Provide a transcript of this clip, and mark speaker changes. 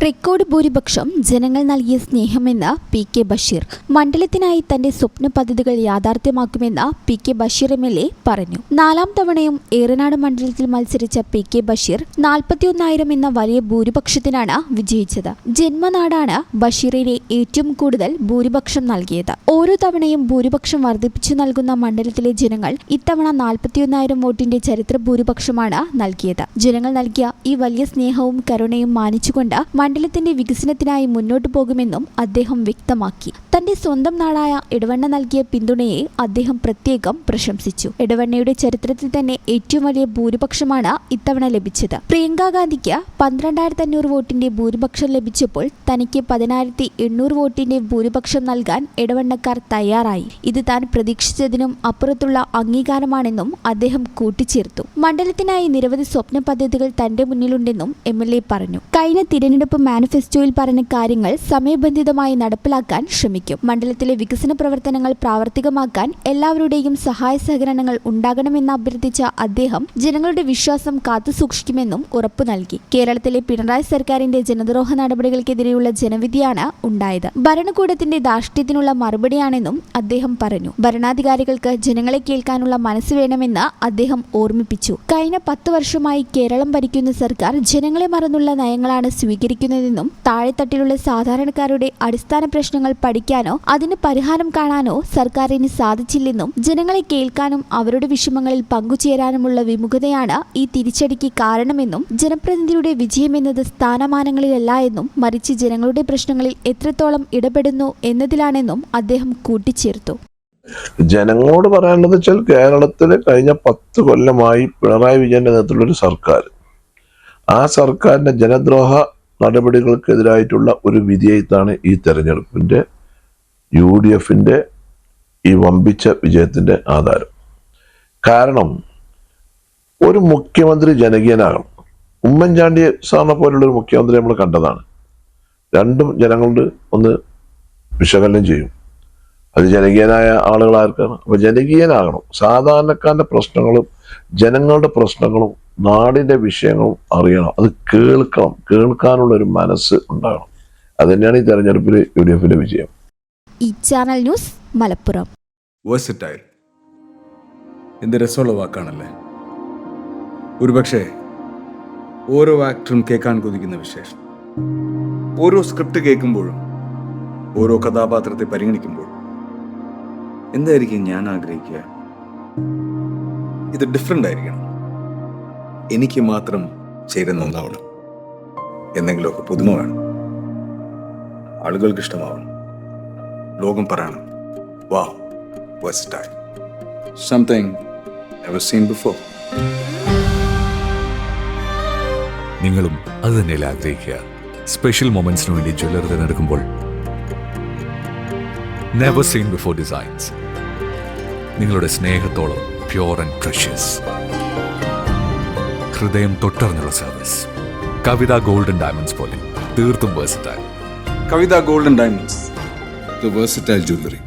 Speaker 1: Record ഭൂരിപക്ഷം ജനങ്ങൾ നൽകിയ സ്നേഹമെന്ന് പി.കെ. ബഷീർ. മണ്ഡലത്തിനായി തന്റെ സ്വപ്ന പദ്ധതികൾ യാഥാർത്ഥ്യമാക്കുമെന്ന് പി.കെ. ബഷീർ എം.എൽ.എ. പറഞ്ഞു. 4ാം തവണയും ഏറനാട് മണ്ഡലത്തിൽ മത്സരിച്ച പി.കെ. ബഷീർ 41,000 എന്ന വലിയ ഭൂരിപക്ഷത്തിനാണ് വിജയിച്ചത്. ജന്മനാടാണ് ബഷീറിനെ ഏറ്റവും കൂടുതൽ ഭൂരിപക്ഷം നൽകിയത്. ഓരോ തവണയും ഭൂരിപക്ഷം വർദ്ധിപ്പിച്ചു നൽകുന്ന മണ്ഡലത്തിലെ ജനങ്ങൾ ഇത്തവണ 41,000 വോട്ടിന്റെ ചരിത്ര ഭൂരിപക്ഷമാണ് നൽകിയത്. ജനങ്ങൾ നൽകിയ ഈ വലിയ സ്നേഹവും കരുണയും മാനിച്ചുകൊണ്ട് മണ്ഡലത്തിന്റെ വികസനത്തിനായി മുന്നോട്ടു പോകുമെന്നും അദ്ദേഹം വ്യക്തമാക്കി. തന്റെ സ്വന്തം നാടായ ഇടവണ്ണ നൽകിയ പിന്തുണയെ അദ്ദേഹം പ്രത്യേകം പ്രശംസിച്ചു. ഇടവണ്ണയുടെ ചരിത്രത്തിൽ തന്നെ ഏറ്റവും വലിയ ഭൂരിപക്ഷമാണ് ഇത്തവണ ലഭിച്ചത്. പ്രിയങ്ക ഗാന്ധിക്ക് 12,500 വോട്ടിന്റെ ഭൂരിപക്ഷം ലഭിച്ചപ്പോൾ തനിക്ക് 10,800 വോട്ടിന്റെ ഭൂരിപക്ഷം നൽകാൻ ഇടവണ്ണക്കാർ തയ്യാറായി. ഇത് താൻ പ്രതീക്ഷിച്ചതിനും അപ്പുറത്തുള്ള അംഗീകാരമാണെന്നും അദ്ദേഹം കൂട്ടിച്ചേർത്തു. മണ്ഡലത്തിനായി നിരവധി സ്വപ്ന പദ്ധതികൾ തന്റെ മുന്നിലുണ്ടെന്നും എം.എൽ.എ. പറഞ്ഞു. കഴിഞ്ഞ തിരഞ്ഞെടുപ്പ് മാനിഫെസ്റ്റോയിൽ പറഞ്ഞ കാര്യങ്ങൾ സമയബന്ധിതമായി നടപ്പിലാക്കാൻ ശ്രമിക്കും. മണ്ഡലത്തിലെ വികസന പ്രവർത്തനങ്ങൾ പ്രാവർത്തികമാക്കാൻ എല്ലാവരുടെയും സഹായ സഹകരണങ്ങൾ ഉണ്ടാകണമെന്ന് അഭ്യർത്ഥിച്ച അദ്ദേഹം ജനങ്ങളുടെ വിശ്വാസം കാത്തുസൂക്ഷിക്കുമെന്നും ഉറപ്പു നൽകി. കേരളത്തിലെ പിണറായി സർക്കാരിന്റെ ജനദ്രോഹ നടപടികൾക്കെതിരെയുള്ള ജനവിധിയാണ് ഉണ്ടായത്. ഭരണകൂടത്തിന്റെ ധാർഷ്ട്യത്തിനുള്ള മറുപടിയാണെന്നും അദ്ദേഹം പറഞ്ഞു. ഭരണാധികാരികൾക്ക് ജനങ്ങളെ കേൾക്കാനുള്ള മനസ്സ് വേണമെന്ന് അദ്ദേഹം ഓർമ്മിപ്പിച്ചു. കഴിഞ്ഞ 10 വർഷമായി കേരളം ഭരിക്കുന്ന സർക്കാർ ജനങ്ങളെ മറന്നുള്ള നയങ്ങളാണ് സ്വീകരിക്കുന്നതെന്നും താഴെത്തട്ടിലുള്ള സാധാരണക്കാരുടെ അടിസ്ഥാന പ്രശ്നങ്ങൾ പഠിക്കാനോ അതിന് പരിഹാരം കാണാനോ സർക്കാരിന് സാധിച്ചില്ലെന്നും ജനങ്ങളെ കേൾക്കാനും അവരുടെ വിഷമങ്ങളിൽ പങ്കുചേരാനുമുള്ള വിമുഖതയാണ് ഈ തിരിച്ചടിക്ക് കാരണമെന്നും ജനപ്രതിനിധിയുടെ വിജയമെന്നത് സ്ഥാനമാനങ്ങളിലല്ല എന്നും മറിച്ച് ജനങ്ങളുടെ പ്രശ്നങ്ങളിൽ എത്രത്തോളം ഇടപെടുന്നു എന്നതിലാണെന്നും അദ്ദേഹം കൂട്ടിച്ചേർത്തു.
Speaker 2: ജനങ്ങളോട് പറയാനുള്ളത് വെച്ചാൽ കേരളത്തിൽ കഴിഞ്ഞ 10 കൊല്ലമായി പിണറായി വിജയന്റെ നേതൃത്വത്തിലുള്ള ഒരു സർക്കാർ, ആ സർക്കാരിന്റെ ജനദ്രോഹ നടപടികൾക്കെതിരായിട്ടുള്ള ഒരു വിധിയായിട്ടാണ് ഈ തെരഞ്ഞെടുപ്പിന്റെ UDFന്റെ ഈ വമ്പിച്ച വിജയത്തിന്റെ ആധാരം. കാരണം ഒരു മുഖ്യമന്ത്രി ജനകീയനാകണം. ഉമ്മൻചാണ്ടി സാറിനെ പോലുള്ള ഒരു മുഖ്യമന്ത്രി നമ്മൾ കണ്ടതാണ്. രണ്ടും ജനങ്ങളുടെ ഒന്ന് വിശകലനം ചെയ്യും. അത് ജനകീയനായ ആളുകളാർക്കാണ്. അപ്പൊ ജനകീയനാകണം. സാധാരണക്കാരന്റെ പ്രശ്നങ്ങളും ജനങ്ങളുടെ പ്രശ്നങ്ങളും നാടിന്റെ വിഷയങ്ങളും അറിയണം. അത് കേൾക്കാനുള്ള ഒരു മനസ്സ് ഉണ്ടാകണം. അത് തന്നെയാണ് ഈ തെരഞ്ഞെടുപ്പിൽ UDFന്റെ വിജയം.
Speaker 1: ഈ ചാനൽ ന്യൂസ് മലപ്പുറം.
Speaker 3: വേഴ്സറ്റൈൽ എന്ത് രസമുള്ള വാക്കാണല്ലേ. ഒരുപക്ഷെ ഓരോ ആക്ടറും കേൾക്കാൻ കൊതിക്കുന്ന വിശേഷം. ഓരോ സ്ക്രിപ്റ്റ് കേൾക്കുമ്പോഴും ഓരോ കഥാപാത്രത്തെ പരിഗണിക്കുമ്പോഴും എന്തായിരിക്കും ഞാൻ ആഗ്രഹിക്കുക? ഇത് ഡിഫറെൻ്റ് ആയിരിക്കണം, എനിക്ക് മാത്രം ചേരുന്ന ഒന്നാവണം, എന്തെങ്കിലുമൊക്കെ പുതുമ വേണം, ആളുകൾക്ക് ഇഷ്ടമാവണം, ലോകം പറയണം വാവ് versatile, something never seen before.
Speaker 4: നിങ്ങളും അത് തന്നെയല്ലേ ആഗ്രഹിക്കുക? സ്പെഷ്യൽ മൊമെന്റ്സിന് വേണ്ടി ജ്വല്ലർ തിരഞ്ഞെടുക്കുമ്പോൾ നെവർ സീൻ ബിഫോർ ഡിസൈൻസ്, നിങ്ങളുടെ സ്നേഹത്തോളം പ്യൂർ ആൻഡ് പ്രഷ്യസ്, ഹൃദയം തൊട്ടറിഞ്ഞുള്ള സർവീസ്. കവിത ഗോൾഡൻ ഡയമണ്ട്സ് പോലെ തീർത്തും versatile.
Speaker 3: Kavitha golden diamonds, the versatile jewelry.